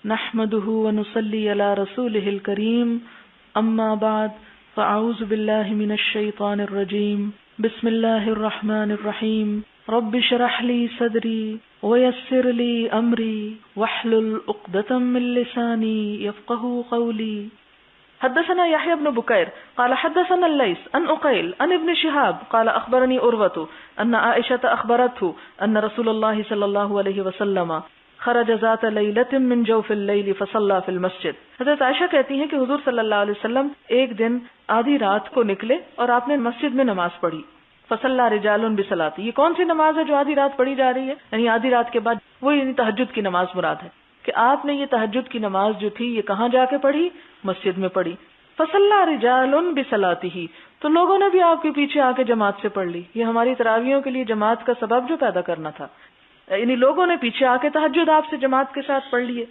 نحمده ونصلي على رسوله الكريم اما بعد فاعوذ بالله من الشيطان الرجيم بسم الله الرحمن الرحيم رب اشرح لي صدري ويسر لي امري واحلل عقدة من لساني يفقهوا قولي. حدثنا يحيى بن بكير قال حدثنا الليث عن عقيل عن ابن شهاب قال اخبرني عروة ان عائشة اخبرته ان رسول الله صلى الله عليه وسلم خرج ذات لیلۃ من جوف اللیل فصلی فی المسجد. حضرت عائشہ کہتی ہیں کہ حضور صلی اللہ علیہ وسلم ایک دن آدھی رات کو نکلے اور آپ نے مسجد میں نماز پڑھی. فصلی رجال بصلاۃ، یہ کون سی نماز ہے جو آدھی رات پڑھی جا رہی ہے؟ یعنی آدھی رات کے بعد وہ یعنی تہجد کی نماز مراد ہے کہ آپ نے یہ تہجد کی نماز جو تھی یہ کہاں جا کے پڑھی؟ مسجد میں پڑھی. فصلی رجال بصلاتہ، تو لوگوں نے بھی آپ کے پیچھے آ کے جماعت سے پڑھ لی. یہ ہماری تراویحوں کے لیے جماعت کا سبب جو پیدا کرنا تھا، یعنی لوگوں نے پیچھے آ کے تہجد آپ سے جماعت کے ساتھ پڑھ لیے.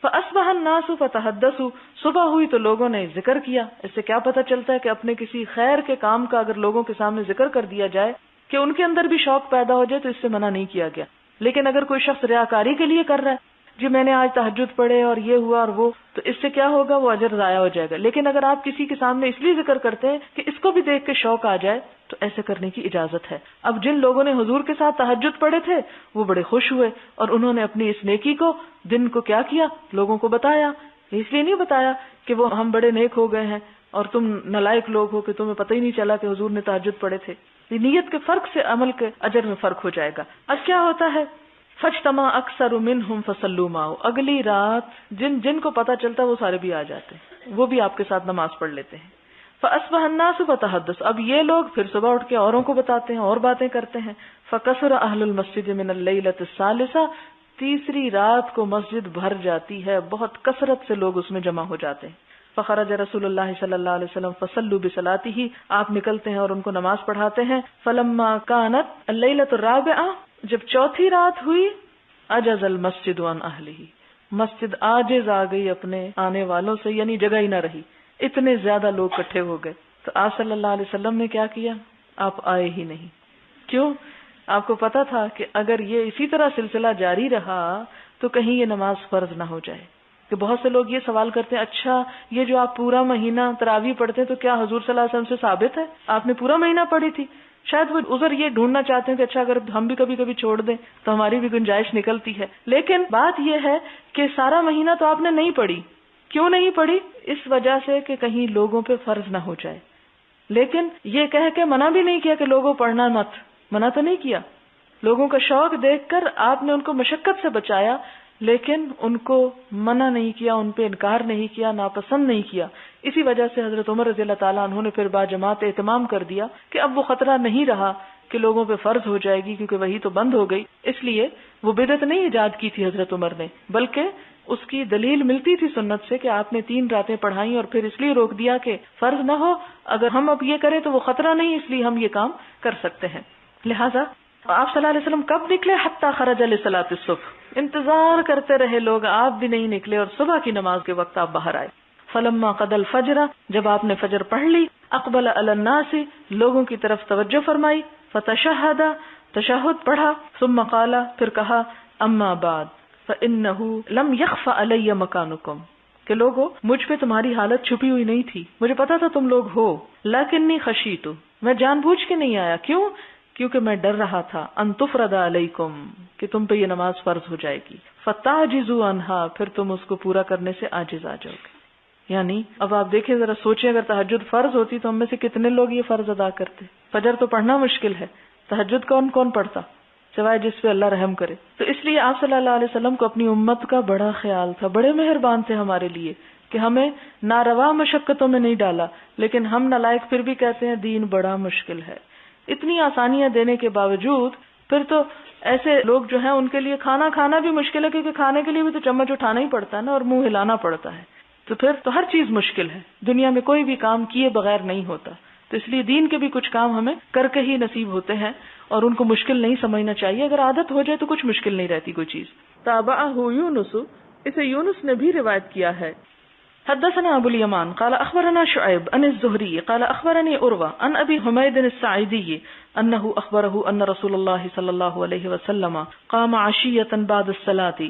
فاصبح الناس فتحدثوا، صبح ہوئی تو لوگوں نے ذکر کیا. اس سے کیا پتہ چلتا ہے کہ اپنے کسی خیر کے کام کا اگر لوگوں کے سامنے ذکر کر دیا جائے کہ ان کے اندر بھی شوق پیدا ہو جائے تو اس سے منع نہیں کیا گیا. لیکن اگر کوئی شخص ریاکاری کے لیے کر رہا ہے، جی میں نے آج تہجد پڑھے اور یہ ہوا اور وہ، تو اس سے کیا ہوگا؟ وہ اجر ضائع ہو جائے گا. لیکن اگر آپ کسی کے سامنے اس لیے ذکر کرتے ہیں کہ اس کو بھی دیکھ کے شوق آ جائے تو ایسے کرنے کی اجازت ہے. اب جن لوگوں نے حضور کے ساتھ تہجد پڑھے تھے وہ بڑے خوش ہوئے اور انہوں نے اپنی اس نیکی کو، دن کو کیا کیا؟ لوگوں کو بتایا. اس لیے نہیں بتایا کہ وہ ہم بڑے نیک ہو گئے ہیں اور تم نالائق لوگ ہو کہ تمہیں پتہ ہی نہیں چلا کہ حضور نے تہجد پڑھے تھے. نیت کے فرق سے عمل کے اجر میں فرق ہو جائے گا. اب کیا ہوتا ہے؟ فاجتمع اکثر منہم فصلوا معه، اگلی رات جن کو پتہ چلتا وہ سارے بھی آ جاتے ہیں، وہ بھی آپ کے ساتھ نماز پڑھ لیتے ہیں. فاصبح الناس فتحدث، اب یہ لوگ پھر صبح اٹھ کے اوروں کو بتاتے ہیں اور باتیں کرتے ہیں. فکثر اہل المسجد من اللیلۃ الثالثہ، تیسری رات کو مسجد بھر جاتی ہے، بہت کثرت سے لوگ اس میں جمع ہو جاتے ہیں. فخرج رسول اللہ صلی اللہ علیہ وسلم فصلوا بصلاتہ، آپ نکلتے ہیں اور ان کو نماز پڑھاتے ہیں. فلما كانت اللیلۃ الرابعہ، جب چوتھی رات ہوئی، عجز المسجد عن اہلہ، مسجد عاجز آ گئی اپنے آنے والوں سے، یعنی جگہ ہی نہ رہی، اتنے زیادہ لوگ اکٹھے ہو گئے. تو آپ صلی اللہ علیہ وسلم نے کیا کیا؟ آپ آئے ہی نہیں. کیوں؟ آپ کو پتا تھا کہ اگر یہ اسی طرح سلسلہ جاری رہا تو کہیں یہ نماز فرض نہ ہو جائے. کہ بہت سے لوگ یہ سوال کرتے ہیں، اچھا یہ جو آپ پورا مہینہ تراویح پڑھتے ہیں تو کیا حضور صلی اللہ علیہ وسلم سے ثابت ہے؟ آپ نے پورا مہینہ پڑھی تھی. شاید وہ عذر یہ ڈھونڈنا چاہتے ہیں کہ اچھا اگر ہم بھی کبھی کبھی چھوڑ دیں تو ہماری بھی گنجائش نکلتی ہے. لیکن بات یہ ہے کہ سارا مہینہ تو آپ نے نہیں پڑھی. کیوں نہیں پڑھی؟ اس وجہ سے کہ کہیں لوگوں پہ فرض نہ ہو جائے. لیکن یہ کہہ کے منع بھی نہیں کیا کہ لوگوں پڑھنا مت، منع تو نہیں کیا. لوگوں کا شوق دیکھ کر آپ نے ان کو مشقت سے بچایا، لیکن ان کو منع نہیں کیا، ان پہ انکار نہیں کیا، ناپسند نہیں کیا. اسی وجہ سے حضرت عمر رضی اللہ تعالیٰ عنہ نے پھر با جماعت اہتمام کر دیا کہ اب وہ خطرہ نہیں رہا کہ لوگوں پہ فرض ہو جائے گی، کیونکہ وہی تو بند ہو گئی. اس لیے وہ بدعت نہیں ایجاد کی تھی حضرت عمر نے، بلکہ اس کی دلیل ملتی تھی سنت سے کہ آپ نے 3 راتیں پڑھائیں اور پھر اس لیے روک دیا کہ فرض نہ ہو. اگر ہم اب یہ کریں تو وہ خطرہ نہیں، اس لیے ہم یہ کام کر سکتے ہیں. لہٰذا آپ صلی اللہ علیہ وسلم کب نکلے؟ حتی خرج لصلاۃ الصبح، انتظار کرتے رہے لوگ، آپ بھی نہیں نکلے اور صبح کی نماز کے وقت آپ باہر آئے. فلما قضى الفجر، جب آپ نے فجر پڑھ لی، اقبل علی الناس، لوگوں کی طرف توجہ فرمائی، فتشہد، تشہد پڑھا، ثم قال، پھر کہا، اما بعد فانه لم يخف علی مکانکم، کہ لوگو مجھ پہ تمہاری حالت چھپی ہوئی نہیں تھی، مجھے پتا تھا تم لوگ ہو، لکنی خشیت، میں جان بوجھ کے نہیں آیا. کیوں؟ کیونکہ میں ڈر رہا تھا، ان تفرض علیکم، کہ تم پہ یہ نماز فرض ہو جائے گی، فتعجزوا عنہا، پھر تم اس کو پورا کرنے سے عاجز آ جاؤ گے. یعنی اب آپ دیکھیں ذرا سوچیں، اگر تہجد فرض ہوتی تو ہم میں سے کتنے لوگ یہ فرض ادا کرتے؟ فجر تو پڑھنا مشکل ہے، تہجد کون کون پڑھتا سوائے جس پہ اللہ رحم کرے. تو اس لیے آپ صلی اللہ علیہ وسلم کو اپنی امت کا بڑا خیال تھا، بڑے مہربان تھے ہمارے لیے کہ ہمیں ناروا مشقتوں میں نہیں ڈالا. لیکن ہم نالائق پھر بھی کہتے ہیں دین بڑا مشکل ہے. اتنی آسانیاں دینے کے باوجود پھر تو ایسے لوگ جو ہیں ان کے لیے کھانا بھی مشکل ہے، کیونکہ کھانے کے لیے بھی تو چمچ اٹھانا ہی پڑتا ہے نا، اور منہ ہلانا پڑتا ہے. تو پھر تو ہر چیز مشکل ہے، دنیا میں کوئی بھی کام کیے بغیر نہیں ہوتا. تو اس لیے دین کے بھی کچھ کام ہمیں کر کے ہی نصیب ہوتے ہیں اور ان کو مشکل نہیں سمجھنا چاہیے. اگر عادت ہو جائے تو کچھ مشکل نہیں رہتی کوئی چیز. تابعہ یونس، اسے یونس نے بھی روایت کیا ہے. حدثنا ابو الیمان قال اخبرنا شعیب عن الزہری قال اخبرنی عروہ عن ابی حمید الساعدی انه اخبره ان رسول اللہ صلی اللہ علیہ وسلم قام عشیۃ بعد الصلاۃ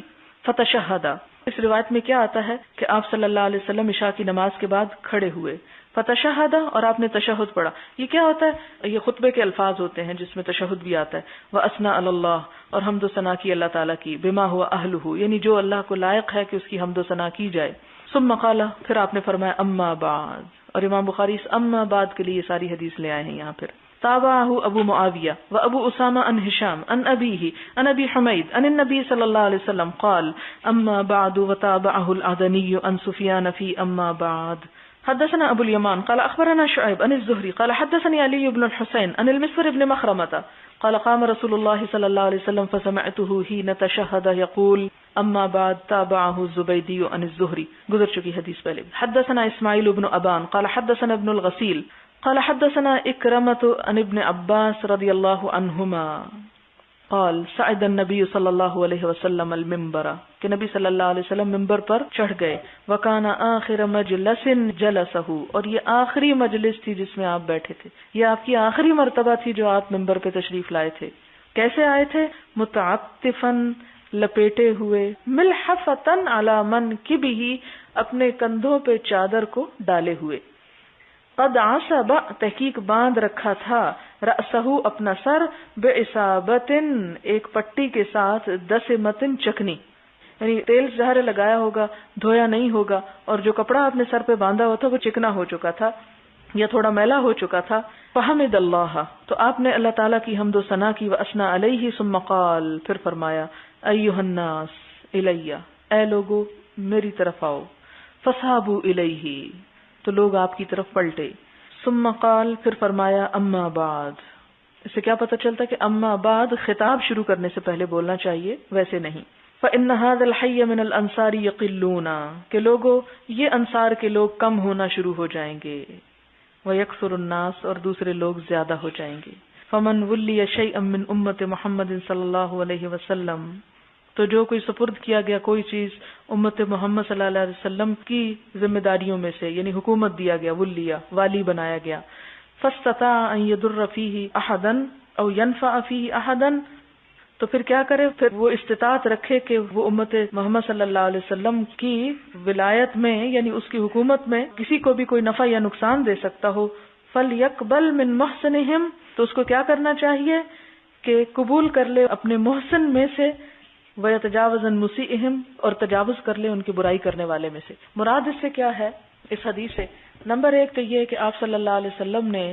فتشہد. اس روایت میں کیا آتا ہے کہ آپ صلی اللہ علیہ وسلم عشاء کی نماز کے بعد کھڑے ہوئے، فتشہد، اور آپ نے تشہد پڑھا. یہ کیا ہوتا ہے؟ یہ خطبے کے الفاظ ہوتے ہیں جس میں تشہد بھی آتا ہے. وَأَثْنَى عَلَى اللَّهِ، اور حمد و ثنا کی اللہ تعالیٰ کی، بما ہوا اہلہ، یعنی جو اللہ کو لائق ہے کہ اس کی حمد و ثنا کی جائے. ثم قال، پھر آپ نے فرمایا اما بعد، اور امام بخاری اس اما بعد کے لیے یہ ساری حدیث لے آئے ہیں یہاں. پھر تابعہ ابو معاویہ و ابو اسامہ عن ہشام عن ابیہ عن ابی حمید عن النبی صلی اللہ علیہ وسلم قال اما بعد وتابعہ العدنی عن سفیان فی اما بعد. حدثنا ابو الیمان قال اخبرنا شعیب عن الزہری قال حدثني علی بن الحسین عن المسور بن مخرمة قال قام رسول اللہ صلی اللہ علیہ وسلم فسمعته حين تشهد يقول اما بعد تابعه الزبیدی عن الزہری. گزر چکی حدیث پہلے. حدثنا اسماعیل بن ابان قال حدثنا ابن الغسیل قال حدثنا اکرمة عن ابن عباس رضی اللہ عنہما قال صعد النبی صلی اللہ علیہ وسلم المنبر، کہ نبی صلی اللہ علیہ وسلم منبر پر چڑھ گئے. وکان آخر مجلس جلسہ، اور یہ آخری مجلس تھی جس میں آپ بیٹھے تھے، یہ آپ کی آخری مرتبہ تھی جو آپ منبر پہ تشریف لائے تھے. کیسے آئے تھے؟ متعطفا، لپیٹے ہوئے، ملحفتن علی منکبہ، اپنے کندھوں پہ چادر کو ڈالے ہوئے. قد عصب، تحقیق باندھ رکھا تھا، رأسہ، اپنا سر، بعصابت، ایک پٹی کے ساتھ، دسمت، چکنی، یعنی تیل ظاہر لگایا ہوگا، دھویا نہیں ہوگا، اور جو کپڑا آپ نے سر پہ باندھا ہوا تھا وہ چکنا ہو چکا تھا یا تھوڑا میلا ہو چکا تھا. فحمد اللہ، تو آپ نے اللہ تعالیٰ کی حمد و ثنا کی. واثنى علیہ، ثم قال، پھر فرمایا ایھا الناس الی، اے لوگو میری طرف آؤ. فصحابوا الیہ، تو لوگ آپ کی طرف پلٹے. ثم قال، پھر فرمایا اما بعد. اس سے کیا پتہ چلتا کہ اما بعد خطاب شروع کرنے سے پہلے بولنا چاہیے، ویسے نہیں. فإن هذا الحي من الانصار يقلون، کہ لوگوں یہ انصار کے لوگ کم ہونا شروع ہو جائیں گے. ويكثر الناس، اور دوسرے لوگ زیادہ ہو جائیں گے. فمن ولي شيئا من امة محمد صلی اللہ علیہ وسلم، تو جو کوئی سپرد کیا گیا کوئی چیز امت محمد صلی اللہ علیہ وسلم کی ذمہ داریوں میں سے، یعنی حکومت دیا گیا، ولیہ، والی بنایا گیا. فاستطاع ان يضر فيه احدا او ينفع فيه احدا، تو پھر کیا کرے؟ پھر وہ استطاعت رکھے کہ وہ امت محمد صلی اللہ علیہ وسلم کی ولایت میں، یعنی اس کی حکومت میں کسی کو بھی کوئی نفع یا نقصان دے سکتا ہو. فليقبل من محسنهم، تو اس کو کیا کرنا چاہیے کہ قبول کر لے اپنے محسن میں سے، وَيَتَجَاوَزَ عَنْ مُسِيئِهِمْ، اور تجاوز کر لے ان کی برائی کرنے والے میں سے. مراد اس سے کیا ہے اس حدیث سے؟ نمبر ایک تو یہ کہ آپ صلی اللہ علیہ وسلم نے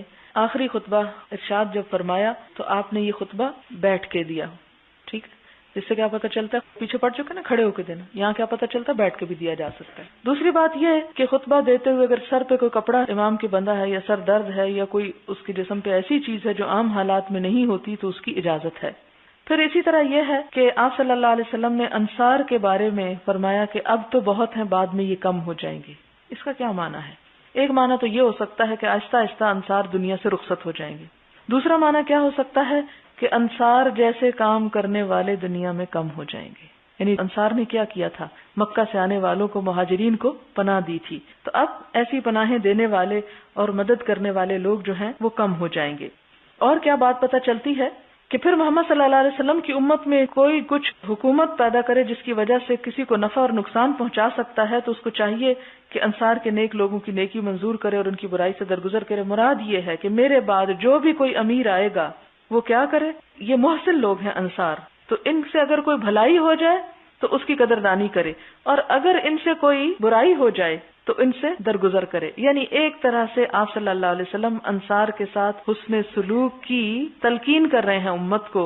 آخری خطبہ ارشاد جب فرمایا تو آپ نے یہ خطبہ بیٹھ کے دیا. ٹھیک، اس سے کیا پتہ چلتا ہے؟ پیچھے پڑ چکے نا کھڑے ہو کے دینا، یہاں کیا پتہ چلتا ہے؟ بیٹھ کے بھی دیا جا سکتا ہے. دوسری بات یہ ہے کہ خطبہ دیتے ہوئے اگر سر پہ کوئی کپڑا امام کے بندھا ہے، یا سر درد ہے، یا کوئی اس کے جسم پہ ایسی چیز ہے جو عام حالات میں نہیں ہوتی، تو اس کی اجازت ہے. پھر اسی طرح یہ ہے کہ آپ صلی اللہ علیہ وسلم نے انصار کے بارے میں فرمایا کہ اب تو بہت ہیں، بعد میں یہ کم ہو جائیں گے. اس کا کیا معنی ہے؟ ایک معنی تو یہ ہو سکتا ہے کہ آہستہ آہستہ انصار دنیا سے رخصت ہو جائیں گے. دوسرا معنی کیا ہو سکتا ہے کہ انصار جیسے کام کرنے والے دنیا میں کم ہو جائیں گے. یعنی انصار نے کیا کیا تھا؟ مکہ سے آنے والوں کو، مہاجرین کو پناہ دی تھی، تو اب ایسی پناہیں دینے والے اور مدد کرنے والے لوگ جو ہیں وہ کم ہو جائیں گے. اور کیا بات پتہ چلتی ہے کہ پھر محمد صلی اللہ علیہ وسلم کی امت میں کوئی کچھ حکومت پیدا کرے جس کی وجہ سے کسی کو نفع اور نقصان پہنچا سکتا ہے، تو اس کو چاہیے کہ انصار کے نیک لوگوں کی نیکی منظور کرے اور ان کی برائی سے درگزر کرے. مراد یہ ہے کہ میرے بعد جو بھی کوئی امیر آئے گا وہ کیا کرے؟ یہ محسن لوگ ہیں انصار، تو ان سے اگر کوئی بھلائی ہو جائے تو اس کی قدردانی کرے، اور اگر ان سے کوئی برائی ہو جائے تو ان سے درگزر کرے. یعنی ایک طرح سے آپ صلی اللہ علیہ وسلم انصار کے ساتھ حسن سلوک کی تلقین کر رہے ہیں امت کو.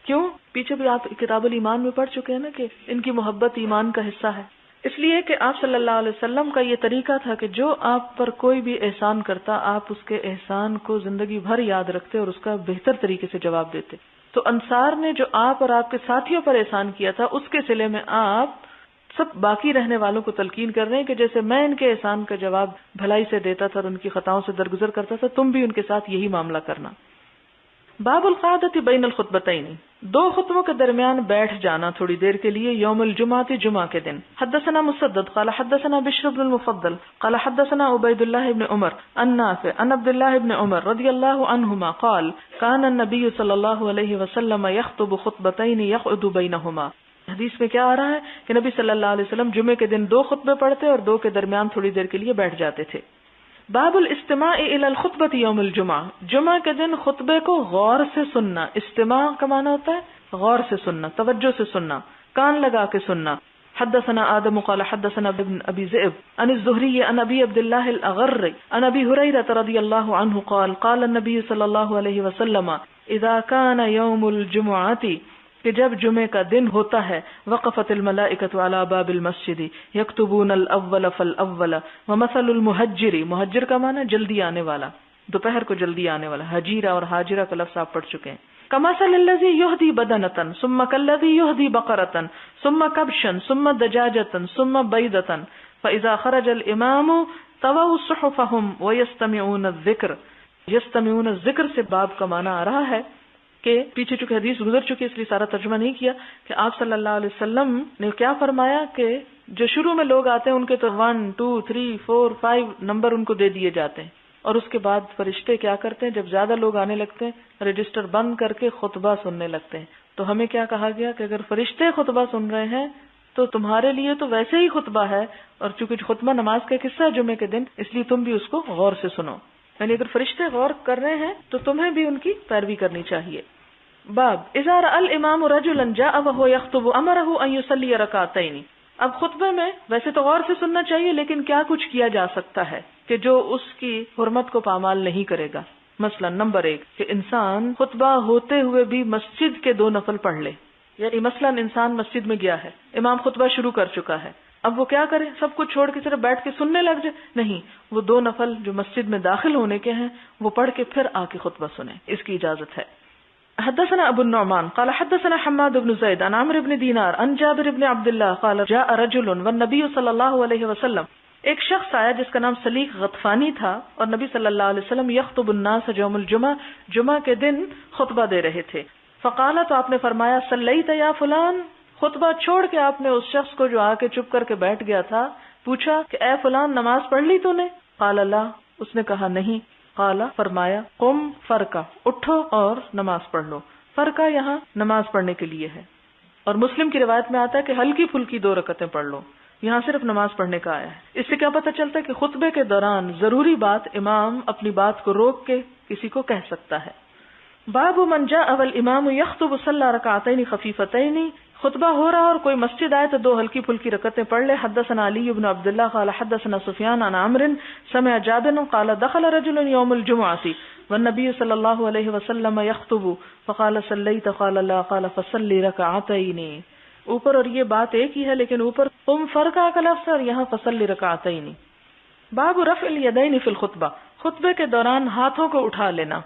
کیوں؟ پیچھے بھی آپ کتاب الایمان میں پڑھ چکے ہیں نا کہ ان کی محبت ایمان کا حصہ ہے. اس لیے کہ آپ صلی اللہ علیہ وسلم کا یہ طریقہ تھا کہ جو آپ پر کوئی بھی احسان کرتا، آپ اس کے احسان کو زندگی بھر یاد رکھتے اور اس کا بہتر طریقے سے جواب دیتے. تو انصار نے جو آپ اور آپ کے ساتھیوں پر احسان کیا تھا، اس کے صلے میں آپ سب باقی رہنے والوں کو تلقین کر رہے ہیں کہ جیسے میں ان کے احسان کا جواب بھلائی سے دیتا تھا اور ان کی خطاؤں سے درگزر کرتا تھا، تم بھی ان کے ساتھ یہی معاملہ کرنا. باب القعدۃ بین الخطبتین، دو خطبوں کے درمیان بیٹھ جانا تھوڑی دیر کے لیے، یوم الجمعہ، جمعہ کے دن. حدثنا مسدد قال حدثنا بشر بن المفضل قال حدثنا عبید اللہ بن عمر عن نافع عن عبد اللہ بن عمر رضی اللہ عنہما قال كان النبی صلی اللہ علیہ وسلم يخطب خطبتین يقعد بینہما. حدیث میں کیا آ رہا ہے کہ نبی صلی اللہ علیہ وسلم جمعے کے دن 2 خطبے پڑھتے اور 2 کے درمیان تھوڑی دیر کے لیے بیٹھ جاتے تھے. باب الاستماع الى الخطبۃ یوم الجمعہ، جمعہ کے دن خطبے کو غور سے سننا. استماع کا معنی ہوتا ہے غور سے سننا، توجہ سے سننا، کان لگا کے سننا. حدثنا آدم قال حدثنا ابن ابي ذئب عن الزهري عن ابي عبد الله الاغر عن ابي هريره رضي الله عنه قال قال النبي صلى الله عليه وسلم اذا كان يوم الجمعه، کہ جب جمعے کا دن ہوتا ہے، وقفت الملائکۃ علی باب المسجد یکتبون الاول فالاول ومثل المہجر، مہجر کا معنی جلدی آنے والا، دوپہر کو جلدی آنے والا. حجیرہ اور حاجرہ کا لفظ آپ پڑھ چکے ہیں. کمثل الذی یہدی بدنۃ ثم کالذی یہدی بقرۃ ثم کبشا ثم دجاجۃ ثم بیضۃ فاذا خرج الامام طووا صحفهم ويستمعون الذکر. یستمعون الذکر سے باب کا معنی آ رہا ہے کہ پیچھے چونکہ حدیث گزر چکی اس لیے سارا ترجمہ نہیں کیا کہ آپ صلی اللہ علیہ وسلم نے کیا فرمایا کہ جو شروع میں لوگ آتے ہیں ان کے تو 1 2 3 4 5 نمبر ان کو دے دیے جاتے ہیں، اور اس کے بعد فرشتے کیا کرتے ہیں، جب زیادہ لوگ آنے لگتے ہیں رجسٹر بند کر کے خطبہ سننے لگتے ہیں. تو ہمیں کیا کہا گیا کہ اگر فرشتے خطبہ سن رہے ہیں تو تمہارے لیے تو ویسے ہی خطبہ ہے، اور چونکہ خطبہ نماز کا ایک حصہ ہے جمعے کے دن، اس لیے تم بھی اس کو غور سے سنو. یعنی اگر فرشتے غور کر رہے ہیں تو تمہیں بھی ان کی پیروی کرنی چاہیے. باب اذا رأى الامام رجلا جاء وهو يخطب امره ان يصلي ركعتين. اب خطبے میں ویسے تو غور سے سننا چاہیے، لیکن کیا کچھ کیا جا سکتا ہے کہ جو اس کی حرمت کو پامال نہیں کرے گا. مثلا نمبر 1 کہ انسان خطبہ ہوتے ہوئے بھی مسجد کے 2 نفل پڑھ لے. یعنی مثلا انسان مسجد میں گیا ہے، امام خطبہ شروع کر چکا ہے، اب وہ کیا کرے، سب کچھ چھوڑ کے صرف بیٹھ کے سننے لگ جائے؟ نہیں، وہ 2 نفل جو مسجد میں داخل ہونے کے ہیں وہ پڑھ کے پھر آ کے خطبہ سنیں، اس کی اجازت ہے. حدثنا ابو النعمان قال حدثنا حماد بن زید عن عمرو بن دینار عن جابر بن عبد الله قال جاء رجل والنبي صلی اللہ علیہ وسلم، ایک شخص آیا جس کا نام سلیق غطفانی تھا، اور نبی صلی اللہ علیہ وسلم یخطب الناس یوم الجمعہ، جمعہ کے دن خطبہ دے رہے تھے. فقال، تو آپ نے فرمایا، صلیت یا فلان، خطبہ چھوڑ کے آپ نے اس شخص کو جو آ کے چپ کر کے بیٹھ گیا تھا پوچھا کہ اے فلان نماز پڑھ لی تو نے؟ قال لا، اس نے کہا نہیں. قال، فرمایا، قم فرقہ، اٹھو اور نماز پڑھ لو. فرقہ یہاں نماز پڑھنے کے لیے ہے، اور مسلم کی روایت میں آتا ہے کہ ہلکی پھلکی 2 رکعتیں پڑھ لو. یہاں صرف نماز پڑھنے کا آیا ہے. اس سے کیا پتہ چلتا ہے کہ خطبے کے دوران ضروری بات امام اپنی بات کو روک کے کسی کو کہہ سکتا ہے. باب من جاء والامام یخطب صلی رکعتین خفیفتین، خطبہ ہو رہا اور کوئی مسجد آئے تو 2 ہلکی پھلکی رکعتیں پڑھ لے. حدثنا علی بن عبد اللہ قال حدثنا سفیان عن عمرو سمع جابر قال دخل رجل يوم الجمعة والنبي صلی اللہ علیہ وسلم یخطب فقال صلیت قال لا قال فصلی رکعتین. اوپر اور یہ بات ایک ہی ہے، لیکن اوپر قم فرقہ کا لفظ اور یہاں فصلی رکعتین. باب رفع الیدین فی الخطبہ، خطبے کے دوران ہاتھوں کو اٹھا لینا.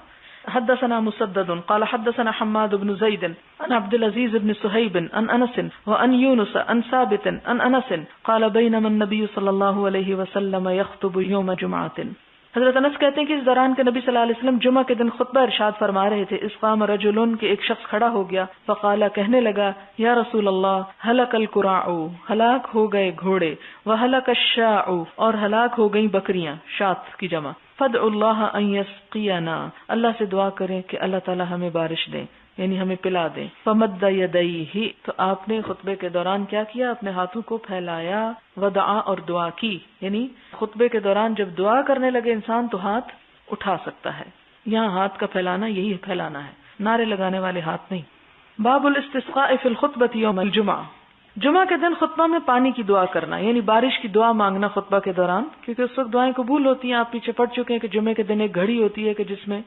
حدثنا مسدد قال حدثنا حماد بن زید عن عبد العزيز بن صہیب عن انس وعن یونس عن ثابت عن انس قال بينما النبي صلی اللہ علیہ وسلم يخطب يوم جمعة. حضرت انس کہتے ہیں کہ اس دوران کے نبی صلی اللہ علیہ وسلم جمعہ کے دن خطبہ ارشاد فرما رہے تھے. اس قام رجل، کہ ایک شخص کھڑا ہو گیا، فقال، کہنے لگا، یا رسول اللہ، ہلک القراع، ہلاک ہو گئے گھوڑے، وہلک الشاع، اور ہلاک ہو گئی بکریاں، شات کی جمع. فدع اللہ ان یسقینا، اللہ سے دعا کریں کہ اللہ تعالی ہمیں بارش دیں، یعنی ہمیں پلا دیں. فمد یدیہ، تو آپ نے خطبے کے دوران کیا کیا، اپنے ہاتھوں کو پھیلایا. ودعا، اور دعا کی، یعنی خطبے کے دوران جب دعا کرنے لگے انسان تو ہاتھ اٹھا سکتا ہے. یہاں ہاتھ کا پھیلانا یہی پھیلانا ہے، نعرے لگانے والے ہاتھ نہیں. باب الاستسقاء فی الخطبۃ یوم الجمعہ، جمعہ کے دن خطبہ میں پانی کی دعا کرنا، یعنی بارش کی دعا مانگنا خطبہ کے دوران، کیونکہ اس وقت دعائیں قبول ہوتی ہیں. آپ پیچھے پڑ چکے ہیں کہ جمعے کے دن ایک گھڑی ہوتی ہے کہ جس میں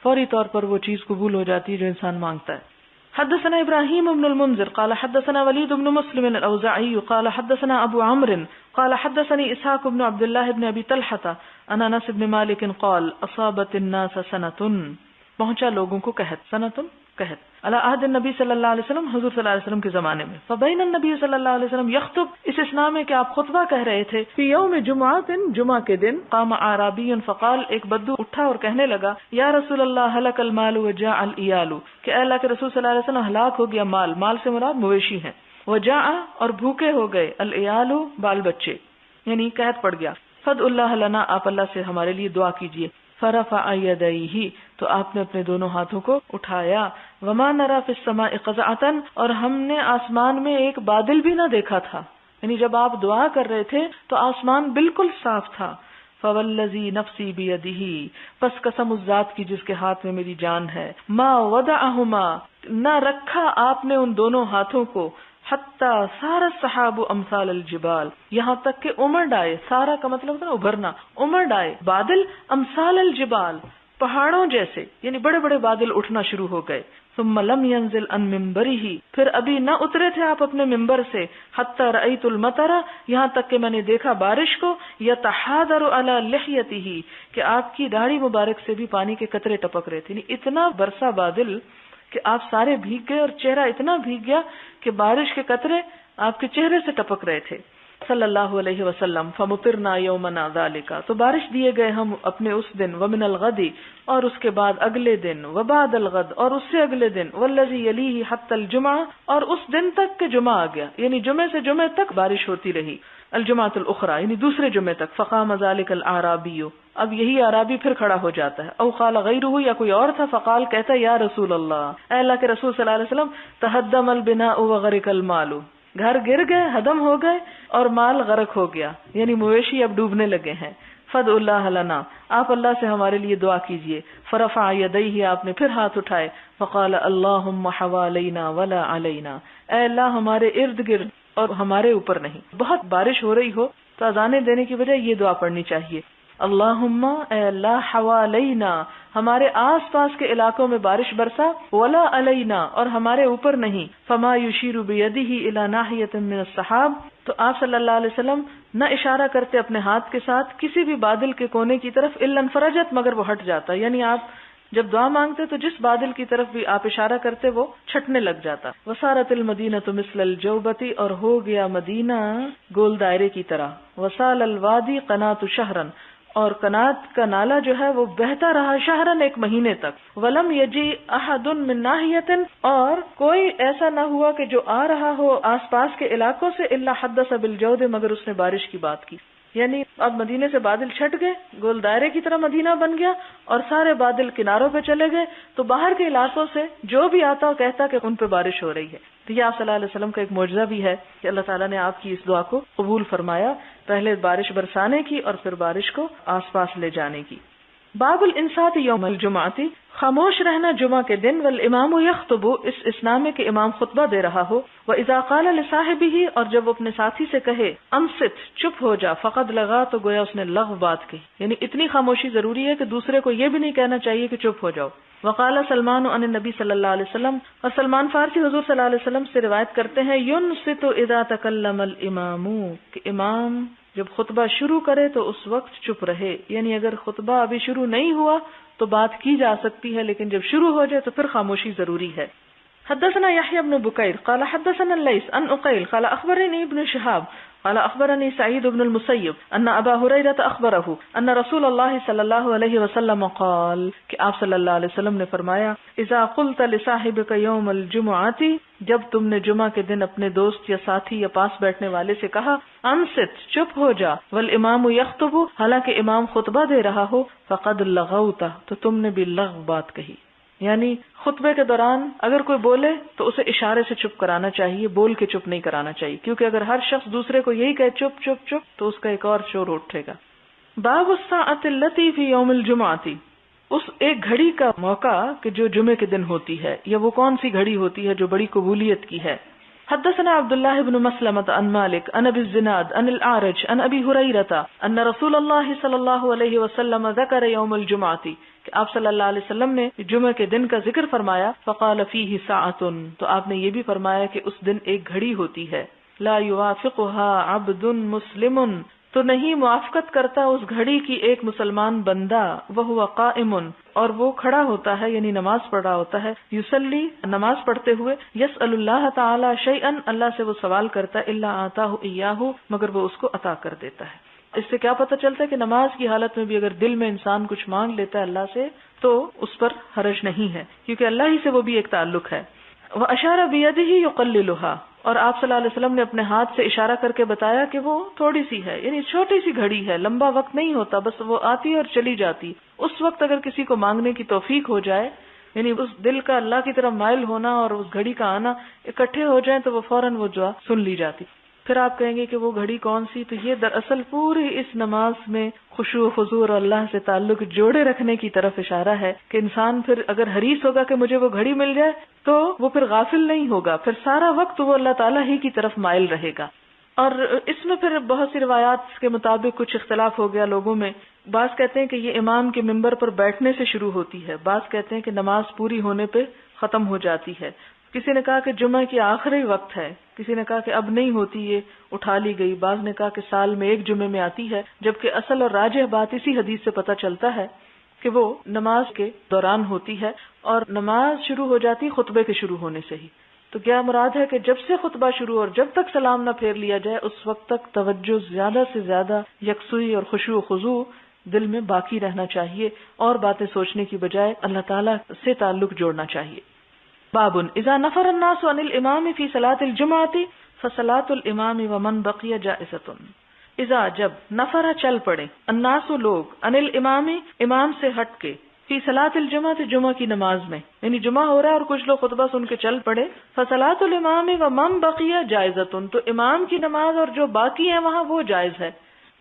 فوری طور پر وہ چیز قبول ہو جاتی ہے جو انسان مانگتا ہے. حدثنا ابراہیم بن المنذر قال حدثنا ولید بن مسلم الاوزاعی قال حدثنا ابو عمرو قال حدثني اسحاق بن عبد الله بن ابي طلحة عن انس بن مالك قال اصابت الناس سنة، پہنچا لوگوں کو قحط، سنۃ قحط، علی عہد النبی صلی اللہ علیہ وسلم، حضور صلی اللہ علیہ وسلم کے زمانے میں. فبین النبی صلی اللہ علیہ وسلم یخطب، اس اسنا میں کہ آپ خطبہ کہہ رہے تھے. فی یوم جمعۃ، جمعہ کے دن. قام اعرابی فقال، ایک بدو اٹھا اور کہنے لگا، یا رسول اللہ ہلک المال وجاع العیال، کہ اے اللہ کے رسول صلی اللہ علیہ وسلم ہلاک ہو گیا مال، مال سے مراد مویشی ہیں، وجاع، اور بھوکے ہو گئے، العیال، بال بچے، یعنی قحط پڑ گیا. فد اللہ لنا، آپ اللہ سے ہمارے لیے دعا کیجیے. فرفع یدیہ، تو آپ نے اپنے دونوں ہاتھوں کو اٹھایا. وما نرى في السماء قزعة، اور ہم نے آسمان میں ایک بادل بھی نہ دیکھا تھا. یعنی جب آپ دعا کر رہے تھے تو آسمان بالکل صاف تھا. فوالذی نفسی بیدہ، پس قسم اس ذات کی جس کے ہاتھ میں میری جان ہے. ما وضعہما، نہ رکھا آپ نے ان دونوں ہاتھوں کو. حتی سار السحاب امثال الجبال، یہاں تک کہ امڑ آئے. سارا کا مطلب ہوتا ہے ابھرنا. امڑ آئے بادل امثال الجبال، پہاڑوں جیسے، یعنی بڑے بڑے بادل اٹھنا شروع ہو گئے. ثم لم ينزل عن منبرہ، پھر ابھی نہ اترے تھے آپ اپنے منبر سے. حتی رأیت المطر، یہاں تک کہ میں نے دیکھا بارش کو. یتحادر علی لحیتہ، کہ آپ کی داڑھی مبارک سے بھی پانی کے قطرے ٹپک رہے تھے. یعنی اتنا برسا بادل کہ آپ سارے بھیگ گئے اور چہرہ اتنا بھیگ گیا کہ بارش کے قطرے آپ کے چہرے سے ٹپک رہے تھے صلی اللہ علیہ وسلم. فمطرنا یومنا ذالک، تو بارش دیے گئے ہم اپنے اس دن. ومن الغد، اور اس کے بعد اگلے دن. وبعد الغد، اور اس سے اگلے دن. والذی یلیہ حتی الجمعہ، اور اس دن تک کہ جمعہ آ گیا. یعنی جمعے سے جمعے تک بارش ہوتی رہی. الجمعۃ الاخری، یعنی دوسرے جمعے تک. فقام ذالک الاعرابی، اب یہی اعرابی پھر کھڑا ہو جاتا ہے. او قال غیرہ، یا کوئی اور تھا. فقال، کہتا یا رسول اللہ، اے اللہ کے رسول صلی اللہ علیہ وسلم، تہدم البناء وغرق المال، گھر گر گئے، ہدم ہو گئے اور مال غرق ہو گیا، یعنی مویشی اب ڈوبنے لگے ہیں. فدع اللہ لنا، آپ اللہ سے ہمارے لیے دعا کیجئے. فرفع یدیہ، آپ نے پھر ہاتھ اٹھائے. فقال اللہم حوالینا ولا علینا، اے اللہ ہمارے ارد گرد اور ہمارے اوپر نہیں. بہت بارش ہو رہی ہو تو اذانیں دینے کی بجائے یہ دعا پڑھنی چاہیے. اللہم، اے اللہ، حوالینا، ہمارے آس پاس کے علاقوں میں بارش برسا. ولا علینا، اور ہمارے اوپر نہیں. فما یشیر بیدہ الی ناحیۃ من السحاب، تو آپ صلی اللہ علیہ وسلم نہ اشارہ کرتے اپنے ہاتھ کے ساتھ کسی بھی بادل کے کونے کی طرف. الا انفرجت، مگر وہ ہٹ جاتا. یعنی آپ جب دعا مانگتے تو جس بادل کی طرف بھی آپ اشارہ کرتے وہ چھٹنے لگ جاتا. وصارت المدینۃ مثل الجوبۃ، اور ہو گیا مدینہ گول دائرے کی طرح. وصال الوادی قناۃ شہرن، اور قنات کا نالا جو ہے وہ بہتا رہا شہرن، ایک مہینے تک. ولم یجی احد من ناحیۃ، اور کوئی ایسا نہ ہوا کہ جو آ رہا ہو آس پاس کے علاقوں سے. الا حدث بالجود، مگر اس نے بارش کی بات کی. یعنی اب مدینے سے بادل چھٹ گئے، گول دائرے کی طرح مدینہ بن گیا اور سارے بادل کناروں پہ چلے گئے. تو باہر کے علاقوں سے جو بھی آتا اور کہتا کہ ان پہ بارش ہو رہی ہے. تو یہ آپ صلی اللہ علیہ وسلم کا ایک معجزہ بھی ہے کہ اللہ تعالیٰ نے آپ کی اس دعا کو قبول فرمایا، پہلے بارش برسانے کی اور پھر بارش کو آس پاس لے جانے کی. باب الانصات یوم الجمعہ، خاموش رہنا جمعہ کے دن. والامام یخطب، اس اسنا میں کہ امام خطبہ دے رہا ہو. واذا قال لصاحبہ، اور جب وہ اپنے ساتھی سے کہے انصت، چپ ہو جا. فقد لغا، تو گویا اس نے لغو بات کہی. یعنی اتنی خاموشی ضروری ہے کہ دوسرے کو یہ بھی نہیں کہنا چاہیے کہ چپ ہو جاؤ. وقال سلمان عن النبی صلی اللہ علیہ وسلم، اور سلمان فارسی حضور صلی اللہ علیہ وسلم سے روایت کرتے ہیں ینصت اذا تکلم الامام، کہ امام جب خطبہ شروع کرے تو اس وقت چپ رہے. یعنی اگر خطبہ ابھی شروع نہیں ہوا تو بات کی جا سکتی ہے، لیکن جب شروع ہو جائے تو پھر خاموشی ضروری ہے. حدثنا يحيى بن بكير قال حدثنا الليث عن عقيل قال اخبرني ابن شهاب قال اخبرني سعيد بن المسيب ان ابا هريره اخبره ان رسول الله صلى الله عليه وسلم قال، کہ آپ صلی اللہ علیہ وسلم نے فرمایا اذا قلت لصاحبك يوم الجمعه، جب تم نے جمعہ کے دن اپنے دوست یا ساتھی یا پاس بیٹھنے والے سے کہا انصت، چپ ہو جا. والامام یخطب، حالانکہ امام خطبہ دے رہا ہو. فقد لغوت، تو تم نے بھی لغو بات کہی. یعنی خطبے کے دوران اگر کوئی بولے تو اسے اشارے سے چپ کرانا چاہیے، بول کے چپ نہیں کرانا چاہیے، کیونکہ اگر ہر شخص دوسرے کو یہی کہے چپ چپ چپ تو اس کا ایک اور شور اٹھے گا. باب الساعۃ التی فی یوم الجمعۃ، اس ایک گھڑی کا موقع کہ جو جمعے کے دن ہوتی ہے، یا وہ کون سی گھڑی ہوتی ہے جو بڑی قبولیت کی ہے. حدثنا عبد الله بن مسلمة عن مالك عن ابي الزناد عن الاعرج عن ابي هريرة ان رسول الله صلى الله عليه وسلم ذكر يوم الجمعة، کہ آپ صلی اللہ علیہ وسلم نے جمعہ کے دن کا ذکر فرمایا. فقال فيه ساعة، تو آپ نے یہ بھی فرمایا کہ اس دن ایک گھڑی ہوتی ہے. لا يوافقها عبد مسلم، تو نہیں موافقت کرتا اس گھڑی کی ایک مسلمان بندہ. وهو قائم، اور وہ کھڑا ہوتا ہے یعنی نماز پڑھ رہا ہوتا ہے. یصلی، نماز پڑھتے ہوئے. یسأل اللہ تعالی شیئا، اللہ سے وہ سوال کرتا ہے. الا آتاہ ایاہ، مگر وہ اس کو عطا کر دیتا ہے. اس سے کیا پتہ چلتا ہے کہ نماز کی حالت میں بھی اگر دل میں انسان کچھ مانگ لیتا ہے اللہ سے تو اس پر حرج نہیں ہے، کیونکہ اللہ ہی سے وہ بھی ایک تعلق ہے. واشار بیدہ یقللها، اور آپ صلی اللہ علیہ وسلم نے اپنے ہاتھ سے اشارہ کر کے بتایا کہ وہ تھوڑی سی ہے، یعنی چھوٹی سی گھڑی ہے، لمبا وقت نہیں ہوتا، بس وہ آتی اور چلی جاتی. اس وقت اگر کسی کو مانگنے کی توفیق ہو جائے، یعنی اس دل کا اللہ کی طرف مائل ہونا اور اس گھڑی کا آنا اکٹھے ہو جائیں، تو وہ فوراً وہ دعا سن لی جاتی. پھر آپ کہیں گے کہ وہ گھڑی کون سی؟ تو یہ دراصل پوری اس نماز میں خشوع و خضوع اور اللہ سے تعلق جوڑے رکھنے کی طرف اشارہ ہے کہ انسان پھر اگر حریص ہوگا کہ مجھے وہ گھڑی مل جائے تو وہ پھر غافل نہیں ہوگا، پھر سارا وقت وہ اللہ تعالیٰ ہی کی طرف مائل رہے گا. اور اس میں پھر بہت سی روایات کے مطابق کچھ اختلاف ہو گیا لوگوں میں. بعض کہتے ہیں کہ یہ امام کے ممبر پر بیٹھنے سے شروع ہوتی ہے، بعض کہتے ہیں کہ نماز پوری ہونے پہ ختم ہو جاتی ہے. کسی نے کہا کہ جمعہ کی آخری وقت ہے، کسی نے کہا کہ اب نہیں ہوتی، یہ اٹھا لی گئی. بعض نے کہا کہ سال میں ایک جمعے میں آتی ہے، جبکہ اصل اور راجح بات اسی حدیث سے پتہ چلتا ہے کہ وہ نماز کے دوران ہوتی ہے، اور نماز شروع ہو جاتی خطبے کے شروع ہونے سے ہی. تو کیا مراد ہے کہ جب سے خطبہ شروع اور جب تک سلام نہ پھیر لیا جائے اس وقت تک توجہ زیادہ سے زیادہ یکسوئی اور خشوع و خضوع دل میں باقی رہنا چاہیے، اور باتیں سوچنے کی بجائے اللہ تعالیٰ سے تعلق جوڑنا چاہیے. باب اذا نفر الناس عن الامام فی صلاۃ الجمعۃ فصلاۃ الامام ومن بقی جائزۃ. اذا جب نفر چل پڑے، الناس لوگ، عن الامام امام سے ہٹ کے، فی صلاۃ الجمعۃ جمعہ کی نماز میں، یعنی جمعہ ہو رہا ہے اور کچھ لوگ خطبہ سن کے چل پڑے، فصلاۃ الامام ومن بقی جائزۃ، تو امام کی نماز اور جو باقی ہیں وہاں وہ جائز ہے.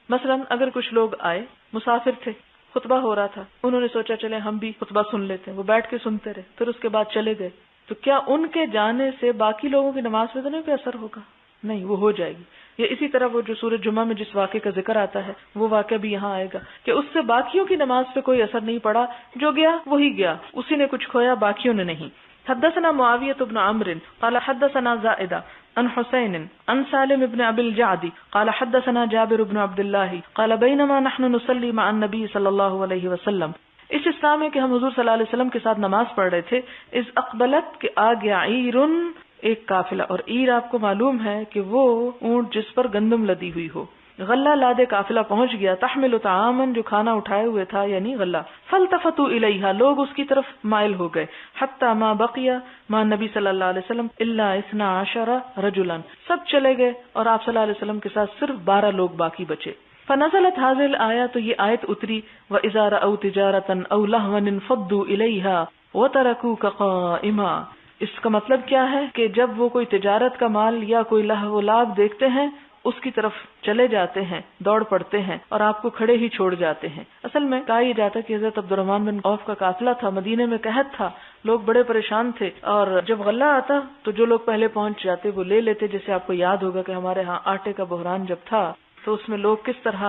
مثلا اگر کچھ لوگ آئے، مسافر تھے، خطبہ ہو رہا تھا، انہوں نے سوچا چلے ہم بھی خطبہ سن لیتے ہیں، وہ بیٹھ کے سنتے رہے، پھر اس کے بعد چلے گئے، تو کیا ان کے جانے سے باقی لوگوں کی نماز پہ تو نہیں کوئی اثر ہوگا؟ نہیں، وہ ہو جائے گی. یا اسی طرح وہ جو سورۃ جمعہ میں جس واقعے کا ذکر آتا ہے وہ واقعہ بھی یہاں آئے گا کہ اس سے باقیوں کی نماز پہ کوئی اثر نہیں پڑا، جو گیا وہی گیا، اسی نے کچھ کھویا، باقیوں نے نہیں. حدثنا معاویہ بن عمرو قال حدثنا زائدہ عن حسین عن سالم بن ابی الجعد قال حدثنا جابر بن عبد اللہ قال بینما نحن نصلی مع النبی صلی اللہ علیہ وسلم. اس اسلام میں کہ ہم حضور صلی اللہ علیہ وسلم کے ساتھ نماز پڑھ رہے تھے، اذ اقبلت کہ آ گیا، عیرن ایک قافلہ، اور عیر آپ کو معلوم ہے کہ وہ اونٹ جس پر گندم لدی ہوئی ہو. غلہ لادے قافلہ پہنچ گیا، تحمل طعامن جو کھانا اٹھائے ہوئے تھا یعنی غلہ. فالتفتوا الیہا لوگ اس کی طرف مائل ہو گئے، حتی ما بقیا مع نبی صلی اللہ علیہ وسلم الا 12 رجلا، سب چلے گئے اور آپ صلی اللہ علیہ وسلم کے ساتھ صرف 12 لوگ باقی بچے. فنزلت هذه الآية، تو یہ آیت اتری، وَإِذَا رَأَوْا تِجَارَةً أَوْ لَهْوًا انفضوا إِلَيْهَا وَتَرَكُوكَ قَائِمًا. اس کا مطلب کیا ہے کہ جب وہ کوئی تجارت کا مال یا کوئی لہو و لعب دیکھتے ہیں اس کی طرف چلے جاتے ہیں، دوڑ پڑتے ہیں اور آپ کو کھڑے ہی چھوڑ جاتے ہیں. اصل میں کہا یہ جاتا کہ حضرت عبد الرحمن بن عوف کا قافلہ تھا، مدینے میں قحط تھا، لوگ بڑے پریشان تھے، اور جب غلہ آتا تو جو لوگ پہلے پہنچ جاتے وہ لے لیتے. جیسے آپ کو یاد ہوگا کہ ہمارے ہاں آٹے کا بحران جب تھا تو اس میں لوگ کس طرح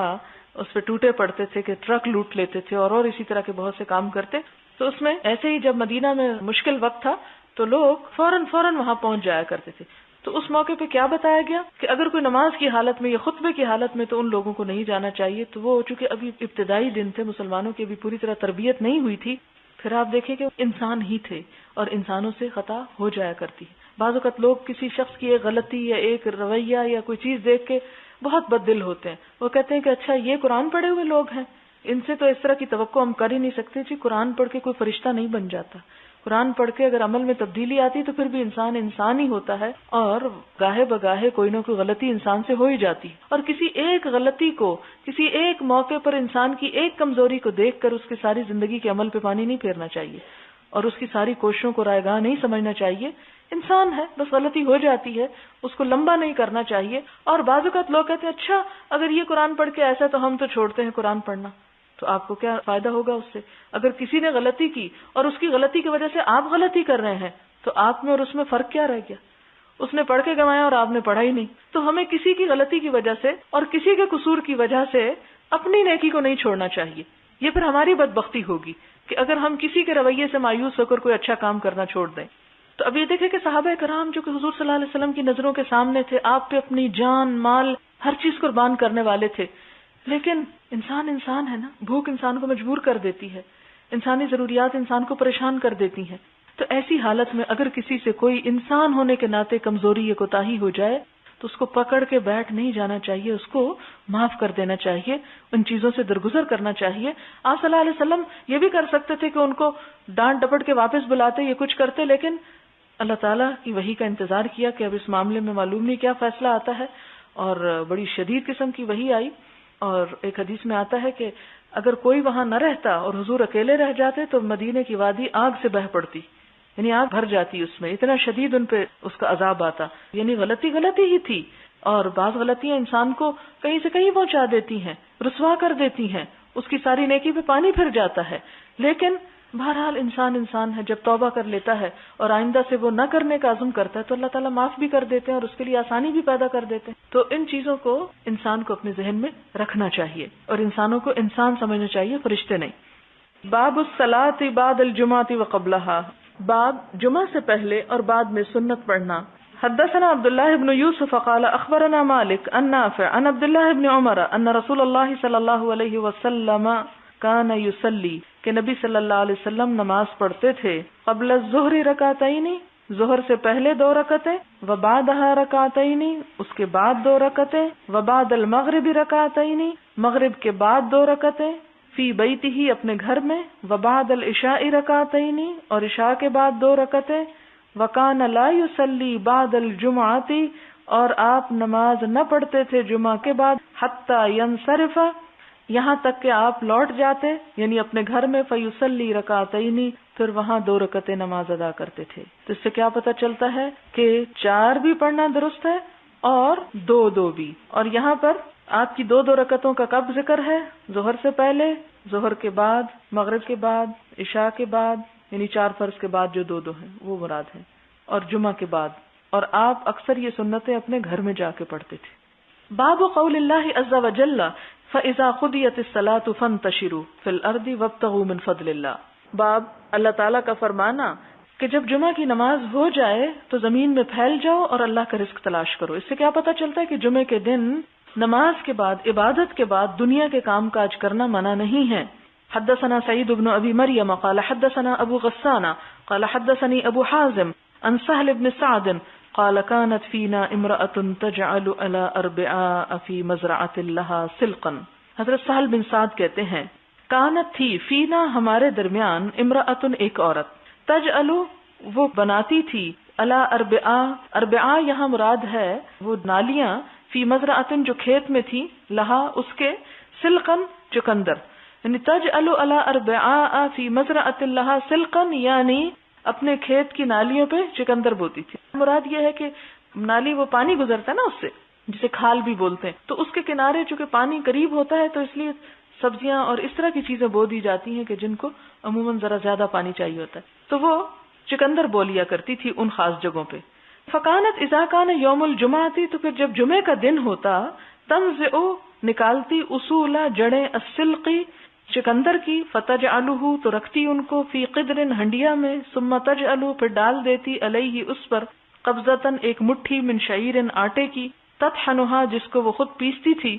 اس پہ ٹوٹے پڑتے تھے کہ ٹرک لوٹ لیتے تھے اور اسی طرح کے بہت سے کام کرتے. تو اس میں ایسے ہی جب مدینہ میں مشکل وقت تھا تو لوگ فوراً وہاں پہنچ جایا کرتے تھے. تو اس موقع پہ کیا بتایا گیا کہ اگر کوئی نماز کی حالت میں یا خطبے کی حالت میں تو ان لوگوں کو نہیں جانا چاہیے. تو وہ چونکہ ابھی ابتدائی دن تھے، مسلمانوں کی ابھی پوری طرح تربیت نہیں ہوئی تھی. پھر آپ دیکھیں کہ انسان ہی تھے اور انسانوں سے خطا ہو جایا کرتی. بعض اوقات لوگ کسی شخص کی ایک غلطی یا ایک رویہ یا کوئی چیز دیکھ کے بہت بد دل ہوتے ہیں. وہ کہتے ہیں کہ اچھا یہ قرآن پڑھے ہوئے لوگ ہیں، ان سے تو اس طرح کی توقع ہم کر ہی نہیں سکتے. جی قرآن پڑھ کے کوئی فرشتہ نہیں بن جاتا. قرآن پڑھ کے اگر عمل میں تبدیلی آتی تو پھر بھی انسان ہی ہوتا ہے، اور گاہے بگاہے کوئی نہ کوئی غلطی انسان سے ہو ہی جاتی. اور کسی ایک غلطی کو، کسی ایک موقع پر انسان کی ایک کمزوری کو دیکھ کر اس کی ساری زندگی کے عمل پہ پانی نہیں پھیرنا چاہیے اور اس کی ساری کوششوں کو رائے گاہ نہیں سمجھنا چاہیے. انسان ہے، بس غلطی ہو جاتی ہے، اس کو لمبا نہیں کرنا چاہیے. اور بعض اوقات لوگ کہتے ہیں اچھا اگر یہ قرآن پڑھ کے ایسا تو ہم تو چھوڑتے ہیں قرآن پڑھنا. تو آپ کو کیا فائدہ ہوگا اس سے؟ اگر کسی نے غلطی کی اور اس کی غلطی کی وجہ سے آپ غلطی کر رہے ہیں تو آپ میں اور اس میں فرق کیا رہ گیا؟ اس نے پڑھ کے گنوایا اور آپ نے پڑھا ہی نہیں. تو ہمیں کسی کی غلطی کی وجہ سے اور کسی کے قصور کی وجہ سے اپنی نیکی کو نہیں چھوڑنا چاہیے. یہ پھر ہماری بدبختی ہوگی کہ اگر ہم کسی کے رویے سے مایوس ہو کر کوئی اچھا کام کرنا چھوڑ دیں. تو اب یہ دیکھیں کہ صحابہ کرام جو کہ حضور صلی اللہ علیہ وسلم کی نظروں کے سامنے تھے، آپ پہ اپنی جان مال ہر چیز قربان کرنے والے تھے، لیکن انسان ہے نا، بھوک انسان کو مجبور کر دیتی ہے، انسانی ضروریات انسان کو پریشان کر دیتی ہیں. تو ایسی حالت میں اگر کسی سے کوئی انسان ہونے کے ناطے کمزوری یا کوتاہی ہو جائے تو اس کو پکڑ کے بیٹھ نہیں جانا چاہیے، اس کو معاف کر دینا چاہیے، ان چیزوں سے درگزر کرنا چاہیے. آپ صلی اللہ علیہ وسلم یہ بھی کر سکتے تھے کہ ان کو ڈانٹ ڈپٹ کے واپس بلاتے یا کچھ کرتے، لیکن اللہ تعالیٰ کی وحی کا انتظار کیا کہ اب اس معاملے میں معلوم نہیں کیا فیصلہ آتا ہے، اور بڑی شدید قسم کی وحی آئی. اور ایک حدیث میں آتا ہے کہ اگر کوئی وہاں نہ رہتا اور حضور اکیلے رہ جاتے تو مدینے کی وادی آگ سے بہہ پڑتی، یعنی آگ بھر جاتی اس میں، اتنا شدید ان پہ اس کا عذاب آتا. یعنی غلطی ہی تھی، اور بعض غلطیاں انسان کو کہیں سے کہیں پہنچا دیتی ہیں، رسوا کر دیتی ہیں، اس کی ساری نیکی پہ پانی پھر جاتا ہے. لیکن بہرحال انسان ہے، جب توبہ کر لیتا ہے اور آئندہ سے وہ نہ کرنے کا عزم کرتا ہے تو اللہ تعالیٰ معاف بھی کر دیتے ہیں اور اس کے لیے آسانی بھی پیدا کر دیتے ہیں. تو ان چیزوں کو انسان کو اپنے ذہن میں رکھنا چاہیے اور انسانوں کو انسان سمجھنا چاہیے، فرشتے نہیں. باب الصلاۃ بعد الجمعۃ وقبلها، باب جمعہ سے پہلے اور بعد میں سنت پڑھنا. حدثنا عبد الله بن يوسف قال اخبرنا مالك عن نافع عن عبد الله بن عمر ان رسول الله صلی اللہ علیہ وسلم کان یصلی، کہ نبی صلی اللہ علیہ وسلم نماز پڑھتے تھے قبل الظہر رکعتین، ظہر سے پہلے 2 رکعتیں، وبعدها رکعتین، اس کے بعد 2 رکعتیں، وبعد المغرب رکعتین، مغرب کے بعد 2 رکعتیں، فی بیتہ، اپنے گھر میں، وبعد العشاء رکعتین، اور عشاء کے بعد 2 رکعتیں، وکان لا یصلی بعد الجمعۃ، اور آپ نماز نہ پڑھتے تھے جمعہ کے بعد، حتی ینصرف، یہاں تک کہ آپ لوٹ جاتے، یعنی اپنے گھر میں، فیصلی رکعتین، پھر وہاں 2 رکعتیں نماز ادا کرتے تھے. تو اس سے کیا پتہ چلتا ہے کہ 4 بھی پڑھنا درست ہے اور 2 بھی. اور یہاں پر آپ کی 2 رکعتوں کا کب ذکر ہے؟ ظہر سے پہلے، ظہر کے بعد، مغرب کے بعد، عشاء کے بعد، یعنی 4 فرض کے بعد جو 2 ہیں وہ مراد ہیں، اور جمعہ کے بعد. اور آپ اکثر یہ سنتیں اپنے گھر میں جا کے پڑھتے تھے. باب قول اللہ عز وجل فَإِذَا قُضِيَتِ الصَّلَاةُ فَانتَشِرُوا فِي الْأَرْضِ وَابْتَغُوا مِنْ فَضْلِ اللَّهِ، باب اللہ تعالیٰ کا فرمانا کہ جب جمعہ کی نماز ہو جائے تو زمین میں پھیل جاؤ اور اللہ کا رزق تلاش کرو. اس سے کیا پتہ چلتا ہے کہ جمعے کے دن نماز کے بعد، عبادت کے بعد دنیا کے کام کاج کرنا منع نہیں ہے. حدثنا سعید بن ابی مریم قال حدثنا ابو غسان قال حدثني ابو حازم عن سهل بن سعد قال كانت فينا امرأة تجعل على اربعاء في مزرعة لها سلقا. حضرت سہل بن سعد کہتے ہیں کانت تھی، فینا ہمارے درمیان، امرأة ایک عورت، تجعل وہ بناتی تھی، علی اربعاء، اربعاء یہاں مراد ہے وہ نالیاں، فی مزرعة جو کھیت میں تھی، لہا اس کے، سلقا چقندر، یعنی تجعل علی اربعاء فی مزرعة لها سلقا، یعنی اپنے کھیت کی نالیوں پہ چقندر بوتی تھی. مراد یہ ہے کہ نالی وہ پانی گزرتا ہے نا اس سے، جسے کھال بھی بولتے ہیں، تو اس کے کنارے چونکہ پانی قریب ہوتا ہے تو اس لیے سبزیاں اور اس طرح کی چیزیں بو دی جاتی ہیں کہ جن کو عموماً ذرا زیادہ پانی چاہیے ہوتا ہے، تو وہ چقندر بو لیا کرتی تھی ان خاص جگہوں پہ. فکانت اذا کان یوم الجمعہ، تو پھر جب جمعے کا دن ہوتا، تنزع نکالتی، اصول جڑیں، السلقی چقندر کی، فتجعلہ تو رکھتی ان کو، فی قدر ہنڈیا میں، ثم تجعلہ پھر ڈال دیتی، علیہ اس پر، قبضتن ایک مٹھی، من شعیر آٹے کی، تطحنها جس کو وہ خود پیستی تھی،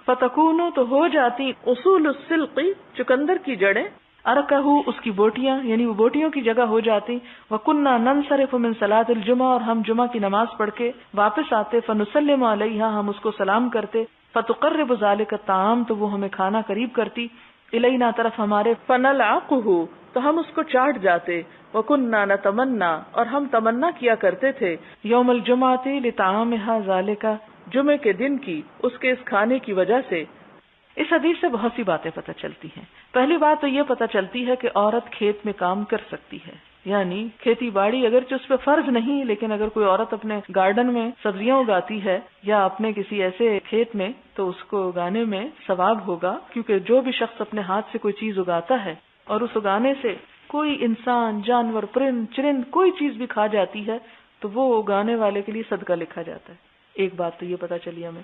فتکون تو ہو جاتی، اصول السلقی چقندر کی جڑیں، ارکہ اس کی بوٹیاں، یعنی وہ بوٹیوں کی جگہ ہو جاتی، وکننا ننصرف من صلاۃ الجمعہ اور ہم جمعہ کی نماز پڑھ کے واپس آتے، فنسلم علیہا ہم اس کو سلام کرتے، فتقرب ذلک الطعام تو وہ ہمیں کھانا قریب کرتی، الینا طرف ہمارے، فنلعقہ تو ہم اس کو چاٹ جاتے، وکننا نتمنا اور ہم تمنا کیا کرتے تھے، یوم الجمعۃ لطعامھا ذالک جمعے کے دن کی اس کے اس کھانے کی وجہ سے. اس حدیث سے بہت سی باتیں پتہ چلتی ہیں. پہلی بات تو یہ پتہ چلتی ہے کہ عورت کھیت میں کام کر سکتی ہے، یعنی کھیتی باڑی اگرچہ اس پہ فرض نہیں، لیکن اگر کوئی عورت اپنے گارڈن میں سبزیاں اگاتی ہے یا اپنے کسی ایسے کھیت میں تو اس کو اگانے میں ثواب ہوگا، کیونکہ جو بھی شخص اپنے ہاتھ سے کوئی چیز اگاتا ہے اور اس اگانے سے کوئی انسان، جانور، پرند چرند کوئی چیز بھی کھا جاتی ہے تو وہ اگانے والے کے لیے صدقہ لکھا جاتا ہے. ایک بات تو یہ پتہ چلی ہمیں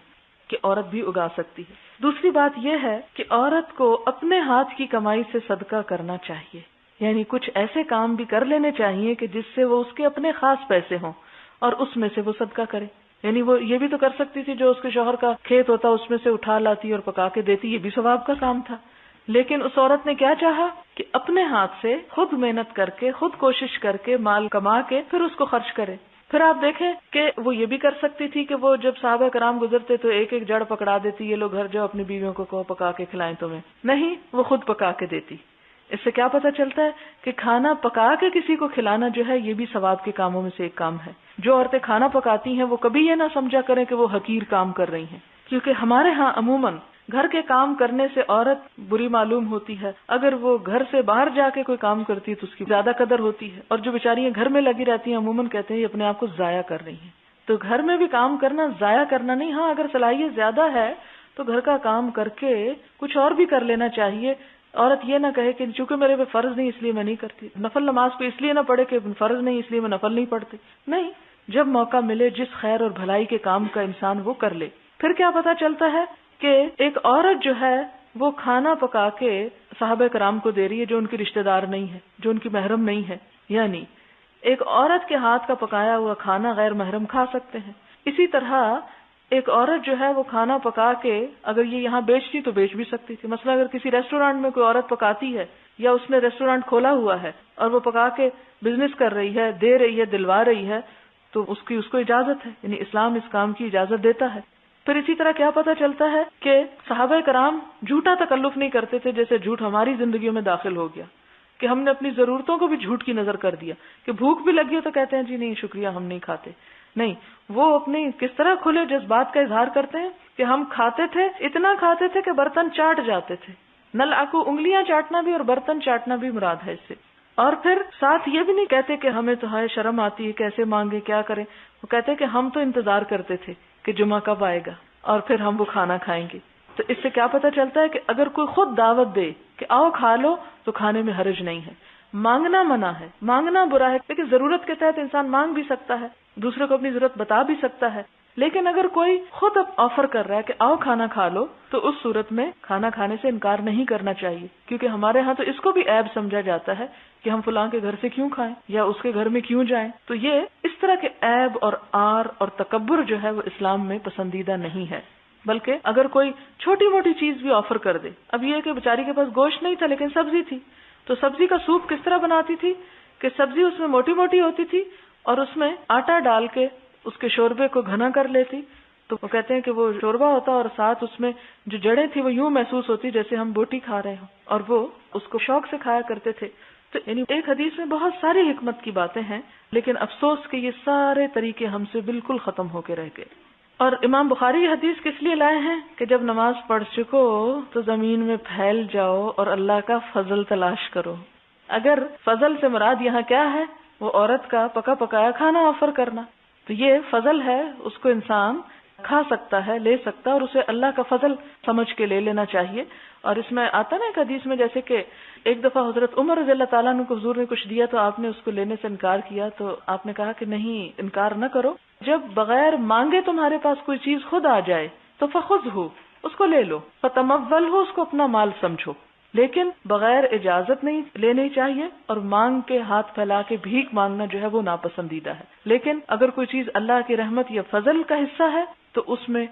کہ عورت بھی اگا سکتی ہے. دوسری بات یہ ہے کہ عورت کو اپنے ہاتھ کی کمائی سے صدقہ کرنا چاہیے، یعنی کچھ ایسے کام بھی کر لینے چاہیے کہ جس سے وہ اس کے اپنے خاص پیسے ہوں اور اس میں سے وہ صدقہ کرے. یعنی وہ یہ بھی تو کر سکتی تھی جو اس کے شوہر کا کھیت ہوتا اس میں سے اٹھا لاتی اور پکا کے دیتی، یہ بھی ثواب کا کام تھا. لیکن اس عورت نے کیا چاہا کہ اپنے ہاتھ سے خود محنت کر کے، خود کوشش کر کے، مال کما کے پھر اس کو خرچ کرے. پھر آپ دیکھیں کہ وہ یہ بھی کر سکتی تھی کہ وہ جب صحابہ کرام گزرتے تو ایک ایک جڑ پکڑا دیتی، یہ لوگ گھر جاؤ اپنی بیویوں کو کہو پکا کے کھلائیں تمہیں. نہیں، وہ خود پکا کے دیتی. اس سے کیا پتہ چلتا ہے کہ کھانا پکا کے کسی کو کھلانا جو ہے یہ بھی ثواب کے کاموں میں سے ایک کام ہے. جو عورتیں کھانا پکاتی ہیں وہ کبھی یہ نہ سمجھا کریں کہ وہ حقیر کام کر رہی ہیں، کیونکہ ہمارے ہاں عموماً گھر کے کام کرنے سے عورت بری معلوم ہوتی ہے. اگر وہ گھر سے باہر جا کے کوئی کام کرتی ہے تو اس کی زیادہ قدر ہوتی ہے، اور جو بیچاریاں گھر میں لگی رہتی ہیں عموماً کہتے ہیں یہ اپنے آپ کو ضائع کر رہی ہیں. تو گھر میں بھی کام کرنا ضائع کرنا نہیں. ہاں اگر صلاحیت زیادہ ہے تو گھر کا کام کر کے کچھ اور بھی کر لینا چاہیے. عورت یہ نہ کہے کہ چونکہ میرے پہ فرض نہیں اس لیے میں نہیں کرتی، نفل نماز کو اس لیے نہ پڑھے کہ فرض نہیں اس لیے میں نفل نہیں پڑھتی. نہیں، جب موقع ملے جس خیر اور بھلائی کے کام کا انسان وہ کر لے. پھر کیا پتہ چلتا ہے کہ ایک عورت جو ہے وہ کھانا پکا کے صحابہ کرام کو دے رہی ہے جو ان کی رشتہ دار نہیں ہے، جو ان کی محرم نہیں ہے. یعنی ایک عورت کے ہاتھ کا پکایا ہوا کھانا غیر محرم کھا سکتے ہیں. اسی طرح ایک عورت جو ہے وہ کھانا پکا کے اگر یہ یہاں بیچتی تو بیچ بھی سکتی تھی. مثلا اگر کسی ریسٹورینٹ میں کوئی عورت پکاتی ہے یا اس نے ریسٹورینٹ کھولا ہوا ہے اور وہ پکا کے بزنس کر رہی ہے، دے رہی ہے، دلوا رہی ہے، تو اس کو اجازت ہے. یعنی اسلام اس کام کی اجازت دیتا ہے. پھر اسی طرح کیا پتہ چلتا ہے کہ صحابہ کرام جھوٹا تکلف نہیں کرتے تھے جیسے جھوٹ ہماری زندگیوں میں داخل ہو گیا کہ ہم نے اپنی ضرورتوں کو بھی جھوٹ کی نظر کر دیا کہ بھوک بھی لگی ہے تو کہتے ہیں جی نہیں شکریہ ہم نہیں کھاتے. نہیں، وہ اپنی کس طرح کھلے جذبات کا اظہار کرتے ہیں کہ ہم کھاتے تھے، اتنا کھاتے تھے کہ برتن چاٹ جاتے تھے. نل آکو انگلیاں چاٹنا بھی اور برتن چاٹنا بھی مراد ہے اس سے. اور پھر ساتھ یہ بھی نہیں کہتے کہ ہمیں تو ہے شرم آتی ہے کیسے مانگے کیا کریں. وہ کہتے کہ ہم تو انتظار کرتے تھے کہ جمعہ کب آئے گا اور پھر ہم وہ کھانا کھائیں گے. تو اس سے کیا پتہ چلتا ہے کہ اگر کوئی خود دعوت دے کہ آؤ کھا لو تو کھانے میں حرج نہیں ہے. مانگنا منع ہے، مانگنا برا ہے، لیکن ضرورت کے تحت انسان مانگ بھی سکتا ہے، دوسرے کو اپنی ضرورت بتا بھی سکتا ہے. لیکن اگر کوئی خود آفر کر رہا ہے کہ آؤ کھانا کھا لو تو اس صورت میں کھانا کھانے سے انکار نہیں کرنا چاہیے، کیونکہ ہمارے ہاں تو اس کو بھی عیب سمجھا جاتا ہے کہ ہم فلاں کے گھر سے کیوں کھائیں یا اس کے گھر میں کیوں جائیں. تو یہ اس طرح کے عیب اور عار اور تکبر جو ہے وہ اسلام میں پسندیدہ نہیں ہے. بلکہ اگر کوئی چھوٹی موٹی چیز بھی آفر کر دے، اب یہ کہ بیچاری کے پاس گوشت نہیں تھا لیکن سبزی تھی، تو سبزی کا سوپ کس طرح بناتی تھی کہ سبزی اس میں موٹی موٹی ہوتی تھی اور اس میں آٹا ڈال کے اس کے شوربے کو گھنا کر لیتی. تو وہ کہتے ہیں کہ وہ شوربہ ہوتا اور ساتھ اس میں جو جڑیں تھی وہ یوں محسوس ہوتی جیسے ہم بوٹی کھا رہے ہوں، اور وہ اس کو شوق سے کھایا کرتے تھے. تو یعنی ایک حدیث میں بہت ساری حکمت کی باتیں ہیں، لیکن افسوس کہ یہ سارے طریقے ہم سے بالکل ختم ہو کے رہ گئے. اور امام بخاری یہ حدیث کس لیے لائے ہیں کہ جب نماز پڑھ چکو تو زمین میں پھیل جاؤ اور اللہ کا فضل تلاش کرو. اگر فضل سے مراد یہاں کیا ہے، وہ عورت کا پکا پکایا کھانا آفر کرنا، تو یہ فضل ہے، اس کو انسان کھا سکتا ہے، لے سکتا ہے، اور اسے اللہ کا فضل سمجھ کے لے لینا چاہیے. اور اس میں آتا نا ایک حدیث میں جیسے کہ ایک دفعہ حضرت عمر رضی اللہ تعالیٰ عنہ کو حضور نے کچھ دیا تو آپ نے اس کو لینے سے انکار کیا، تو آپ نے کہا کہ نہیں، انکار نہ کرو، جب بغیر مانگے تمہارے پاس کوئی چیز خود آ جائے تو فخذہ، اس کو لے لو، فتمولہ، اس کو اپنا مال سمجھو، لیکن بغیر اجازت نہیں لینی چاہیے، اور مانگ کے ہاتھ پھیلا کے بھیک مانگنا جو ہے وہ ناپسندیدہ ہے. لیکن اگر کوئی چیز اللہ کی رحمت یا فضل کا حصہ ہے تو اس میں